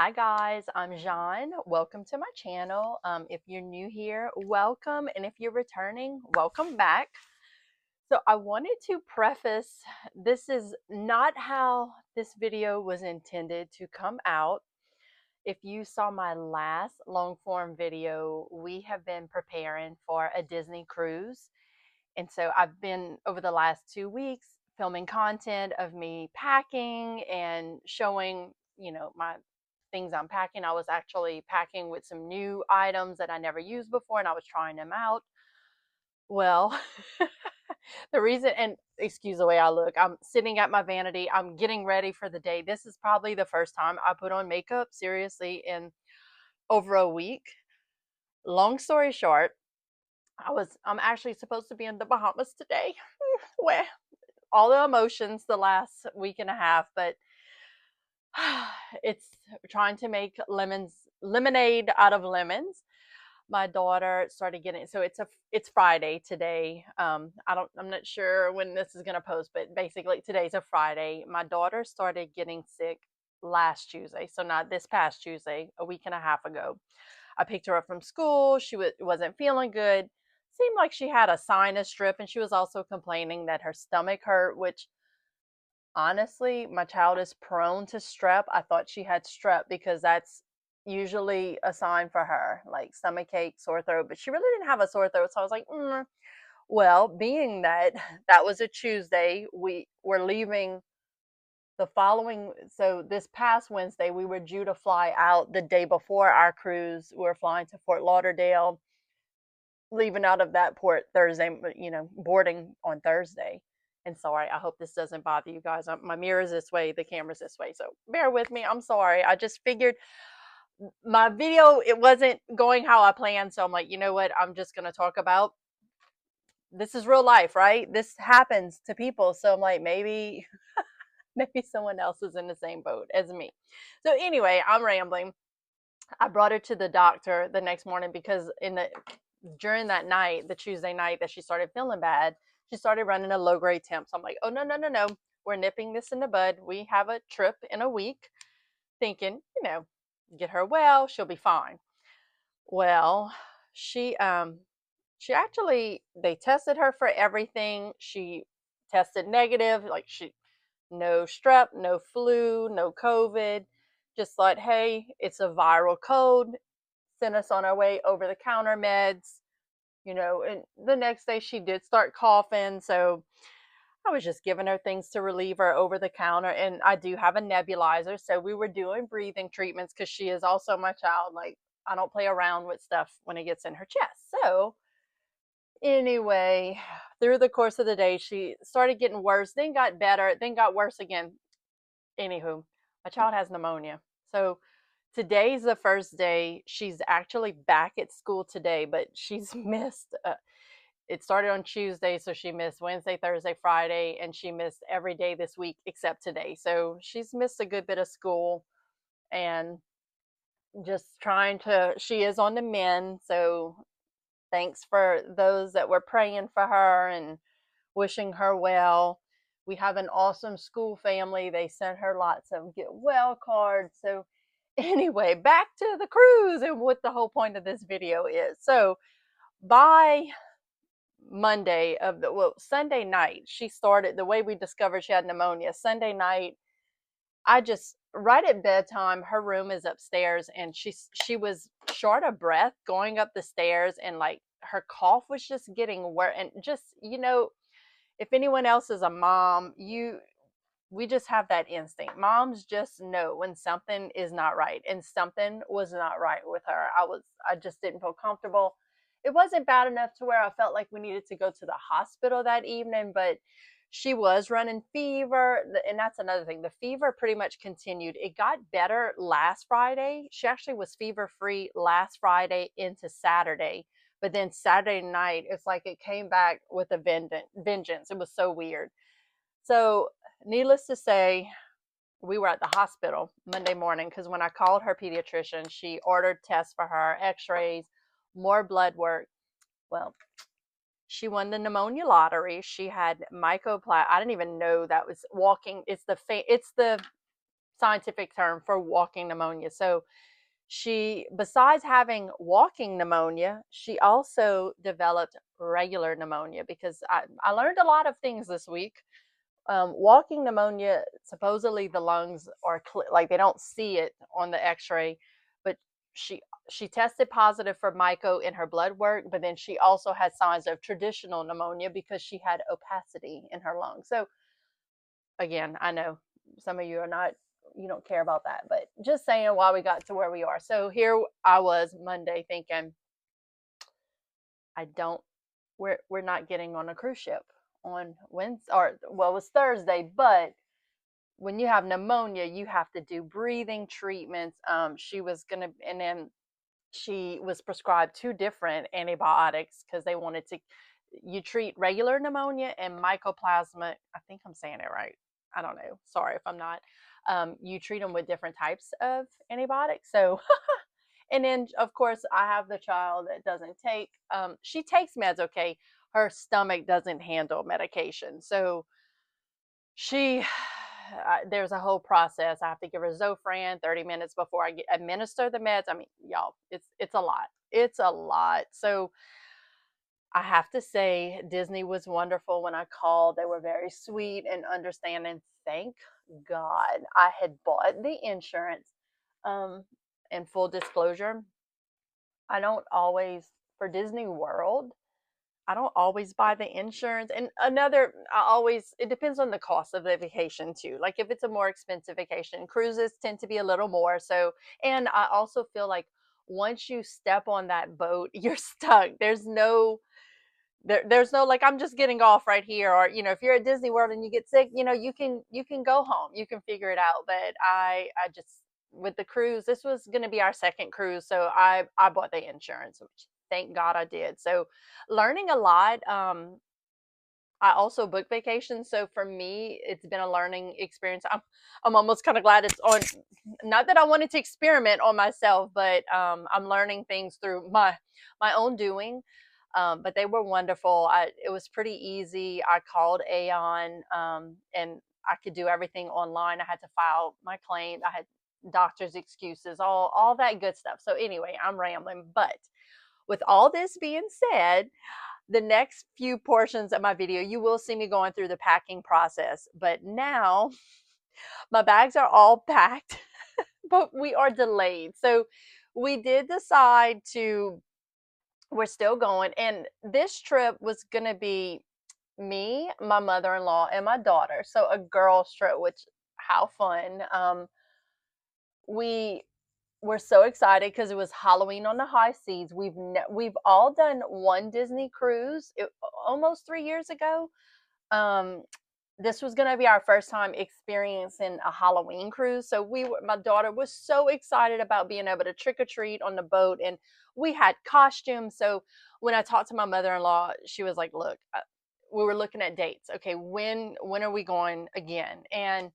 Hi guys, I'm Jeanne. Welcome to my channel. If you're new here, welcome, and if you're returning, welcome back. So I wanted to preface, this is not how this video was intended to come out. If you saw my last long form video, we have been preparing for a Disney cruise. And so I've been over the last 2 weeks filming content of me packing and showing, my things I'm packing. I was actually packing with some new items that I never used before and I was trying them out. Well, the reason, and excuse the way I look, I'm sitting at my vanity. I'm getting ready for the day. This is probably the first time I put on makeup seriously in over a week. Long story short, I'm actually supposed to be in the Bahamas today. Where all the emotions the last week and a half, but it's trying to make lemonade out of lemons. My daughter started getting, so it's Friday today. I'm not sure when this is gonna post, but basically today's a Friday. My daughter started getting sick last Tuesday, so not this past Tuesday, a week and a half ago. I picked her up from school. She wasn't feeling good. Seemed like she had a sinus drip, and she was also complaining that her stomach hurt, which honestly, my child is prone to strep. I thought she had strep because that's usually a sign for her, like stomach ache, sore throat, but she really didn't have a sore throat. So I was like, well, being that that was a Tuesday, we were leaving the following. So this past Wednesday, we were due to fly out the day before our cruise. We were flying to Fort Lauderdale, leaving out of that port Thursday, boarding on Thursday. And sorry, I hope this doesn't bother you guys. My mirror's this way, the camera's this way. So bear with me. I'm sorry. I just figured my video, it wasn't going how I planned. So I'm like, you know what? I'm just going to talk about this is real life, right? This happens to people. So I'm like, maybe someone else is in the same boat as me. So anyway, I'm rambling. I brought her to the doctor the next morning because during that night, the Tuesday night that she started feeling bad, she started running a low grade temp. So I'm like, oh, no, no, no, no. We're nipping this in the bud. We have a trip in a week, thinking, get her well, she'll be fine. Well, she actually, they tested her for everything. She tested negative, like no strep, no flu, no COVID. Just thought, hey, it's a viral cold. Sent us on our way over the counter meds. And the next day she did start coughing. So I was just giving her things to relieve her over the counter. And I do have a nebulizer. So we were doing breathing treatments because she is also my child. Like, I don't play around with stuff when it gets in her chest. So anyway, through the course of the day, she started getting worse, then got better, then got worse again. Anywho, my child has pneumonia. So today's the first day. She's actually back at school today, but she's missed. It started on Tuesday, so she missed Wednesday, Thursday, Friday, and she missed every day this week except today. So she's missed a good bit of school and just she is on the mend. So thanks for those that were praying for her and wishing her well. We have an awesome school family. They sent her lots of get well cards. So anyway, back to the cruise and what the whole point of this video is. So by Sunday night, she started, the way we discovered she had pneumonia, Sunday night, right at bedtime, her room is upstairs and she was short of breath going up the stairs, and like her cough was just getting worse. And just, if anyone else is a mom, we just have that instinct. Moms just know when something is not right, and something was not right with her. I just didn't feel comfortable. It wasn't bad enough to where I felt like we needed to go to the hospital that evening, but she was running fever, and that's another thing. The fever pretty much continued. It got better last Friday. She actually was fever free last Friday into Saturday, but then Saturday night, it's like it came back with a vengeance. It was so weird. So needless to say, we were at the hospital Monday morning because when I called her pediatrician, she ordered tests for her, x-rays, more blood work. Well, she won the pneumonia lottery. She had mycoplasma. I didn't even know that was walking. It's the scientific term for walking pneumonia. So she, besides having walking pneumonia, she also developed regular pneumonia because I learned a lot of things this week. Walking pneumonia, supposedly the lungs are like they don't see it on the X-ray, but she she tested positive for myco in her blood work, but then she also had signs of traditional pneumonia because she had opacity in her lungs. So again, I know some of you are not, you don't care about that, but just saying why we got to where we are. So here I was Monday thinking, I don't, we're not getting on a cruise ship on Wednesday, or well, it was Thursday, but when you have pneumonia, you have to do breathing treatments. She was gonna, and then she was prescribed two different antibiotics because they wanted to. You treat regular pneumonia and mycoplasma. I think I'm saying it right. I don't know. Sorry if I'm not. You treat them with different types of antibiotics. So, and then of course I have the child that doesn't take. She takes meds okay. Her stomach doesn't handle medication, so she there's a whole process. I have to give her Zofran 30 minutes before I administer the meds. I mean, y'all, it's a lot. It's a lot. So I have to say, Disney was wonderful when I called. They were very sweet and understanding. Thank God I had bought the insurance. Um, and full disclosure, I don't always, for Disney World, I don't always buy the insurance. And another, I always, it depends on the cost of the vacation too. Like if it's a more expensive vacation, cruises tend to be a little more. So, and I also feel like once you step on that boat, you're stuck. There's no like I'm just getting off right here, or if you're at Disney World and you get sick, you can go home, you can figure it out. But I just, with the cruise, this was going to be our second cruise, so I bought the insurance, which thank God I did. So learning a lot. I also book vacations, so for me, it's been a learning experience. I'm almost kind of glad it's on. Not that I wanted to experiment on myself, but I'm learning things through my own doing. But they were wonderful. It was pretty easy. I called Aon, and I could do everything online. I had to file my claim. I had doctor's excuses, all that good stuff. So anyway, I'm rambling, but with all this being said, the next few portions of my video, you will see me going through the packing process. But now my bags are all packed, but we are delayed. So we did decide to, we're still going. And this trip was going to be me, my mother-in-law, and my daughter. So a girls trip, which, how fun. We were so excited because it was Halloween on the high seas. We've all done one Disney cruise almost 3 years ago. Um, this was going to be our first time experiencing a Halloween cruise. So my daughter was so excited about being able to trick or treat on the boat, and we had costumes. So when I talked to my mother-in-law, she was like, "Look, we were looking at dates. Okay, when are we going again?" And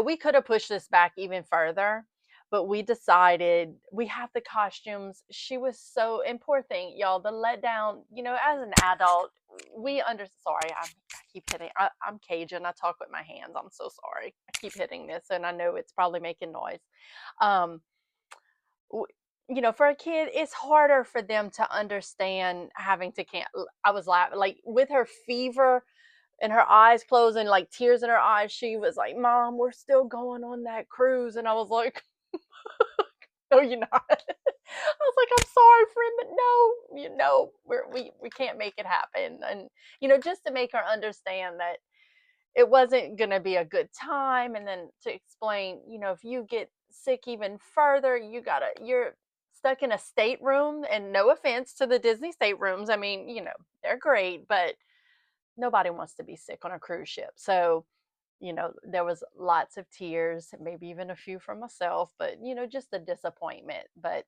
we could have pushed this back even further, but we decided we have the costumes. She was so, and poor thing, y'all, the letdown, as an adult, sorry, I keep hitting, I'm Cajun. I talk with my hands. I'm so sorry. I keep hitting this, and I know it's probably making noise. Um, for a kid, it's harder for them to understand having to can't. I was laughing, like with her fever and her eyes closed and like tears in her eyes. She was like, "Mom, we're still going on that cruise." And I was like, "No, you're not." I was like, "I'm sorry, friend, but no, we can't make it happen." And just to make her understand that it wasn't going to be a good time, and then to explain, if you get sick even further, you're stuck in a stateroom. And no offense to the Disney staterooms, I mean, they're great, but nobody wants to be sick on a cruise ship. So, there was lots of tears, maybe even a few from myself, but, just the disappointment. But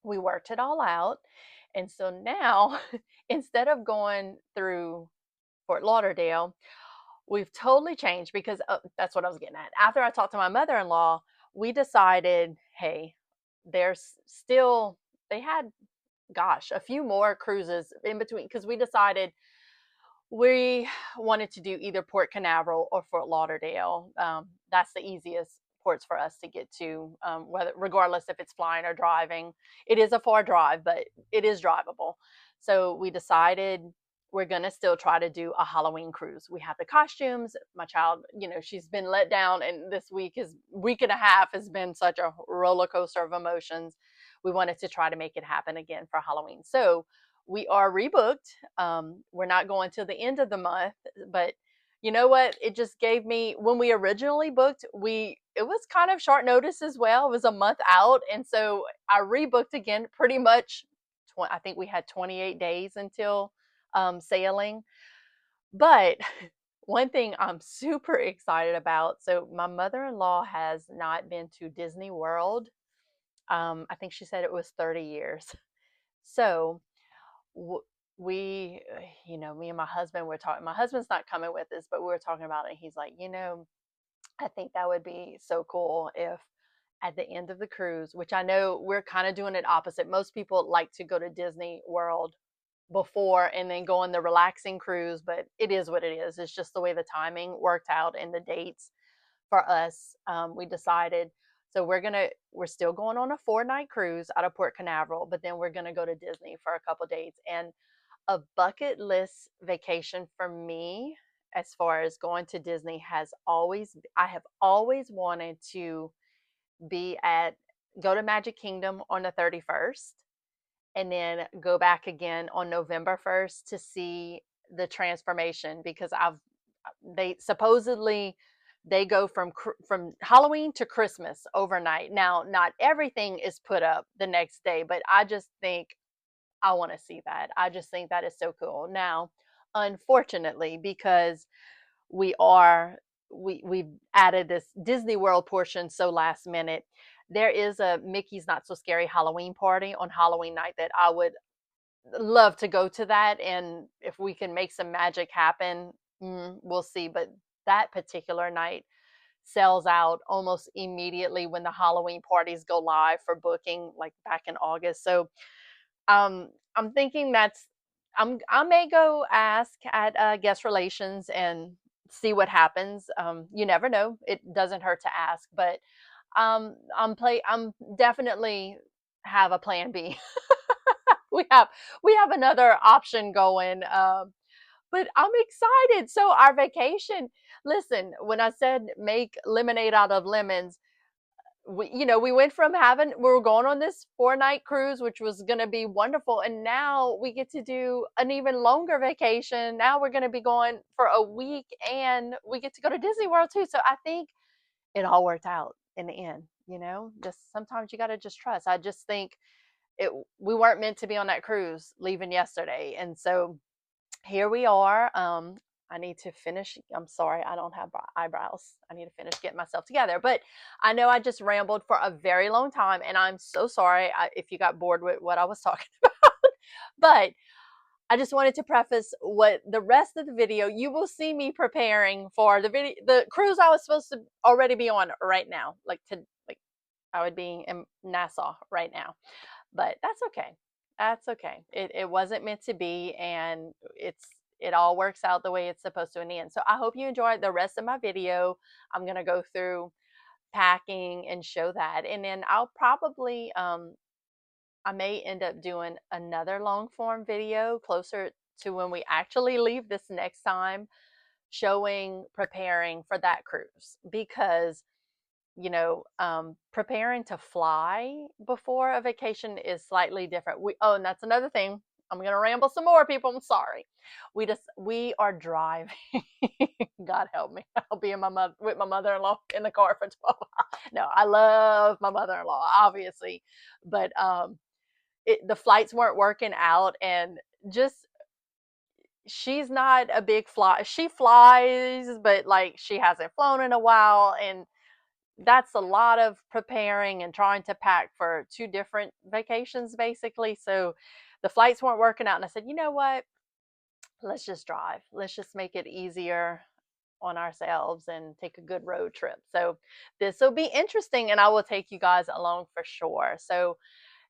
we worked it all out. And so now, instead of going through Fort Lauderdale, we've totally changed because that's what I was getting at. After I talked to my mother-in-law, we decided, hey, they had, gosh, a few more cruises in between, because we decided we wanted to do either Port Canaveral or Fort Lauderdale. That's the easiest ports for us to get to, whether regardless if it's flying or driving. It is a far drive, but it is drivable. So we decided we're going to still try to do a Halloween cruise. We have the costumes. My child, she's been let down, and this week and a half has been such a roller coaster of emotions. We wanted to try to make it happen again for Halloween. So we are rebooked. We're not going till the end of the month, but you know what? It just gave me, when we originally booked, it was kind of short notice as well. It was a month out, and so I rebooked again pretty much. I think we had 28 days until sailing. But one thing I'm super excited about, so my mother-in-law has not been to Disney World. I think she said it was 30 years. So we, me and my husband were talking. My husband's not coming with us, but we were talking about it. And he's like, I think that would be so cool if at the end of the cruise, which I know we're kind of doing it opposite. Most people like to go to Disney World before and then go on the relaxing cruise, but it is what it is. It's just the way the timing worked out and the dates for us. We decided, so we're still going on a 4-night cruise out of Port Canaveral, but then we're gonna go to Disney for a couple days. And a bucket list vacation for me, as far as going to Disney, I have always wanted to go to Magic Kingdom on the 31st and then go back again on November 1st to see the transformation, because they supposedly they go from Halloween to Christmas overnight. Now, not everything is put up the next day, but I just think I want to see that. I just think that is so cool. Now, unfortunately, because we've added this Disney World portion so last minute, there is a Mickey's Not So Scary Halloween party on Halloween night that I would love to go to that, and if we can make some magic happen, we'll see. But that particular night sells out almost immediately when the Halloween parties go live for booking, like back in August. So I'm thinking I may go ask at guest relations and see what happens. You never know. It doesn't hurt to ask, but I'm definitely have a plan B. We have another option going. But I'm excited. So our vacation, listen, when I said make lemonade out of lemons, we went from we were going on this 4-night cruise, which was going to be wonderful, and now we get to do an even longer vacation. Now we're going to be going for a week, and we get to go to Disney World too. So I think it all worked out in the end. Just sometimes you got to just trust. I just think we weren't meant to be on that cruise leaving yesterday, and so here we are. I need to finish. I'm sorry, I don't have eyebrows. I need to finish getting myself together. But I know I just rambled for a very long time, and I'm so sorry if you got bored with what I was talking about. But I just wanted to preface what the rest of the video, you will see me preparing for the cruise I was supposed to already be on right now. Like I would be in Nassau right now. But that's okay. That's okay. It wasn't meant to be, and it all works out the way it's supposed to in the end. So I hope you enjoyed the rest of my video. I'm going to go through packing and show that. And then I'll probably, I may end up doing another long form video closer to when we actually leave this next time, preparing for that cruise, because preparing to fly before a vacation is slightly different. And that's another thing. I'm going to ramble some more, people. I'm sorry. We are driving. God help me. I'll be with my mother-in-law in the car for 12 hours. No, I love my mother-in-law, obviously, but the flights weren't working out, and just she's not a big fly. She flies, but like she hasn't flown in a while, and that's a lot of preparing and trying to pack for 2 different vacations, basically. So the flights weren't working out, and I said, you know what? Let's just drive. Let's just make it easier on ourselves and take a good road trip. So this will be interesting, and I will take you guys along for sure. So,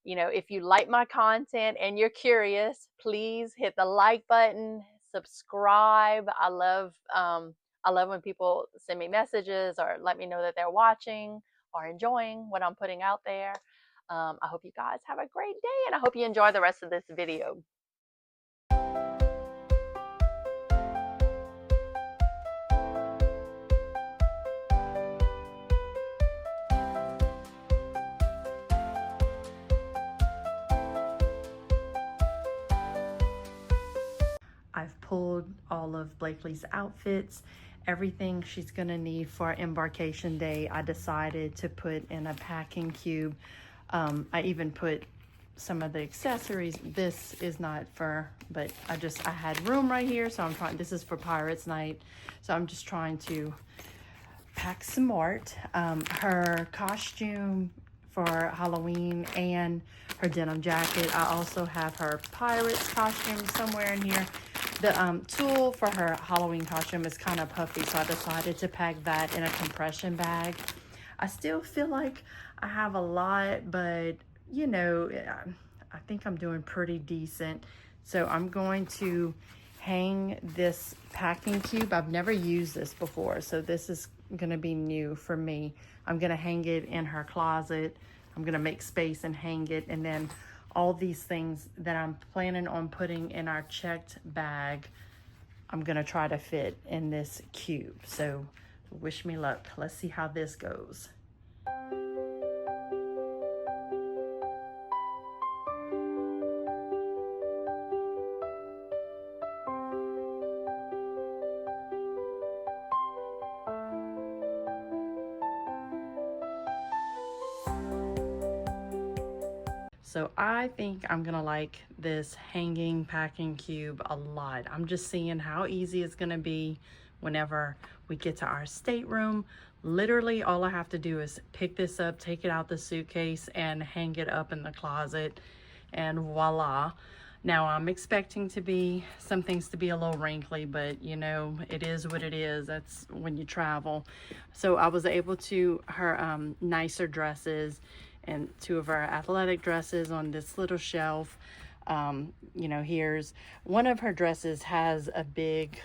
if you like my content and you're curious, please hit the like button, subscribe. I I love when people send me messages or let me know that they're watching or enjoying what I'm putting out there. I hope you guys have a great day, and I hope you enjoy the rest of this video. I've pulled all of Blakely's outfits, everything she's gonna need for embarkation day. I decided to put in a packing cube. I even put some of the accessories. This is not for, but I had room right here, so I'm trying, this is for Pirates Night. So I'm just trying to pack smart. Her costume for Halloween and her denim jacket. I also have her Pirates costume somewhere in here. The tulle for her Halloween costume is kind of puffy, so I decided to pack that in a compression bag. I still feel like I have a lot, but you know, I think I'm doing pretty decent. So I'm going to hang this packing cube. I've never used this before, so this is gonna be new for me. I'm gonna hang it in her closet. I'm gonna make space and hang it, and then all these things that I'm planning on putting in our checked bag, I'm gonna try to fit in this cube. So wish me luck. Let's see how this goes. So I think I'm gonna like this hanging packing cube a lot. I'm just seeing how easy it's gonna be whenever we get to our stateroom. Literally all I have to do is pick this up, take it out the suitcase, and hang it up in the closet, and voila. Now I'm expecting some things to be a little wrinkly, but you know, it is what it is. That's when you travel. So I was able to, her nicer dresses and two of our athletic dresses on this little shelf. You know, here's one of her dresses has a big,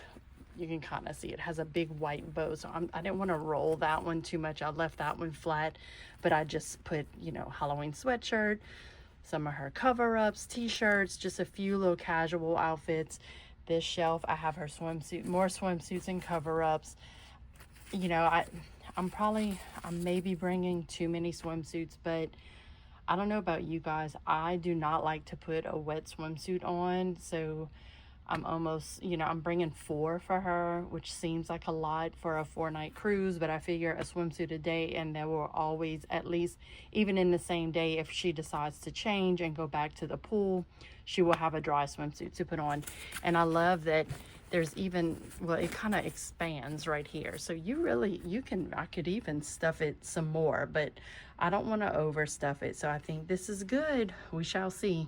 you can kind of see it has a big white bow, so I didn't want to roll that one too much. I left that one flat, but I just put, you know, Halloween sweatshirt, some of her cover-ups, t-shirts, just a few little casual outfits. This shelf, I have her swimsuit, more swimsuits and cover-ups. You know, I may be bringing too many swimsuits, but I don't know about you guys. I do not like to put a wet swimsuit on, so I'm almost, you know, I'm bringing 4 for her, which seems like a lot for a 4-night cruise, but I figure a swimsuit a day, and there will always, at least even in the same day, if she decides to change and go back to the pool, she will have a dry swimsuit to put on. And I love that there's even, well, it kind of expands right here, so I could even stuff it some more, but I don't want to overstuff it, so I think this is good. We shall see.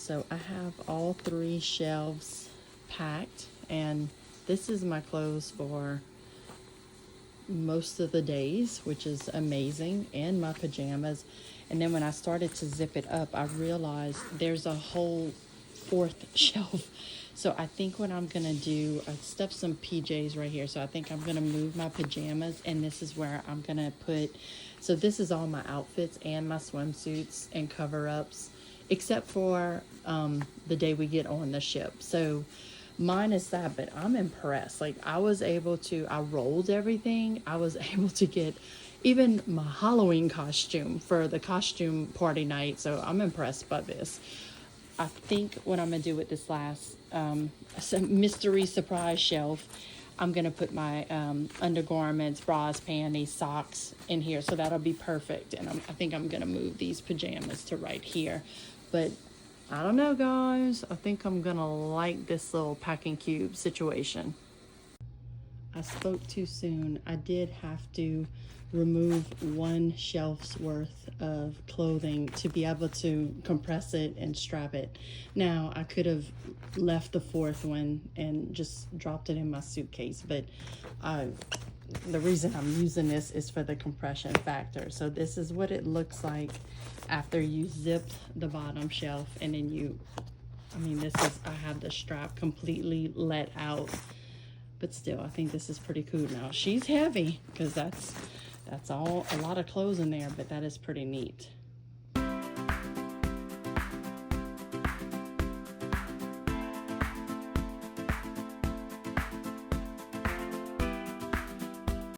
So I have all 3 shelves packed, and this is my clothes for most of the days, which is amazing, and my pajamas. And then when I started to zip it up, I realized there's a whole 4th shelf. So I think what I'm gonna do, I stuffed some PJs right here. So I think I'm gonna move my pajamas, and this is where I'm gonna put, so this is all my outfits and my swimsuits and cover-ups, except for the day we get on the ship. So mine is that, but I'm impressed. Like, I rolled everything. I was able to get even my Halloween costume for the costume party night. So I'm impressed by this. I think what I'm gonna do with this last mystery surprise shelf, I'm gonna put my undergarments, bras, panties, socks in here. So that'll be perfect. And I think I'm gonna move these pajamas to right here. But I don't know, guys. I think I'm gonna like this little packing cube situation. I spoke too soon. I did have to remove 1 shelf's worth of clothing to be able to compress it and strap it. Now, I could have left the 4th one and just dropped it in my suitcase, but the reason I'm using this is for the compression factor. So this is what it looks like after you zip the bottom shelf, and then I have the strap completely let out, but still, I think this is pretty cool. Now, she's heavy because that's all, a lot of clothes in there, but that is pretty neat.